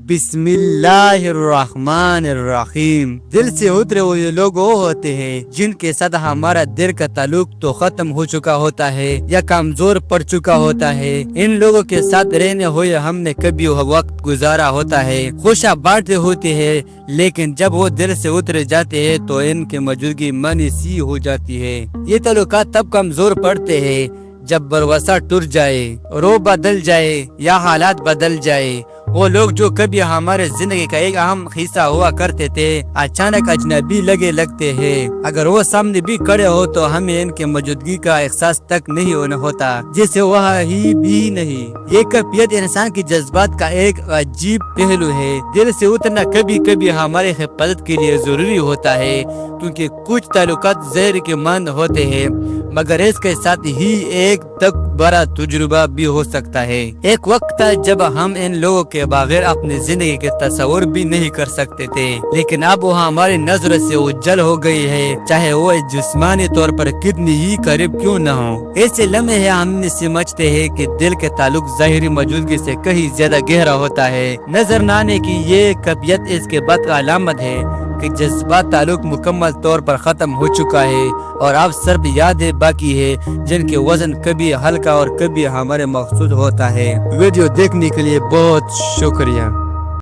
بسم اللہ الرحمن الرحیم۔ دل سے اترے ہوئے لوگ وہ ہوتے ہیں جن کے ساتھ ہمارا دل کا تعلق تو ختم ہو چکا ہوتا ہے یا کمزور پڑ چکا ہوتا ہے۔ ان لوگوں کے ساتھ رہنے ہوئے ہم نے کبھی وقت گزارا ہوتا ہے، خوشیاں بانٹتے ہوتے ہیں، لیکن جب وہ دل سے اتر جاتے ہیں تو ان کی موجودگی منی سی ہو جاتی ہے۔ یہ تعلقات تب کمزور پڑتے ہیں جب بھروسہ ٹوٹ جائے، روح بدل جائے یا حالات بدل جائے۔ وہ لوگ جو کبھی ہمارے زندگی کا ایک اہم حصہ ہوا کرتے تھے اچانک اجنبی لگتے ہیں۔ اگر وہ سامنے بھی کھڑے ہو تو ہمیں ان کی موجودگی کا احساس تک نہیں ہوتا، جسے وہ ہی بھی نہیں۔ یہ کیفیت انسان کی جذبات کا ایک عجیب پہلو ہے۔ دل سے اترنا کبھی کبھی ہمارے حفاظت کے لیے ضروری ہوتا ہے، کیونکہ کچھ تعلقات زہر کے مانند ہوتے ہیں، مگر اس کے ساتھ ہی ایک تک بڑا تجربہ بھی ہو سکتا ہے۔ ایک وقت تھا جب ہم ان لوگوں کے بغیر اپنی زندگی کے تصور بھی نہیں کر سکتے تھے، لیکن اب وہ ہماری نظر سے اجل ہو گئی ہے، چاہے وہ جسمانی طور پر کتنی ہی قریب کیوں نہ ہو۔ ایسے لمحے ہم سمجھتے ہیں کہ دل کے تعلق ظاہری موجودگی سے کہیں زیادہ گہرا ہوتا ہے۔ نظر نہ آنے کی یہ کیفیت اس کے بعد کا علامت ہے کہ جذبات تعلق مکمل طور پر ختم ہو چکا ہے، اور اب صرف یادیں باقی ہے جن کے وزن کبھی ہلکا اور کبھی ہمارے مخصوص ہوتا ہے۔ ویڈیو دیکھنے کے لیے بہت شکریہ۔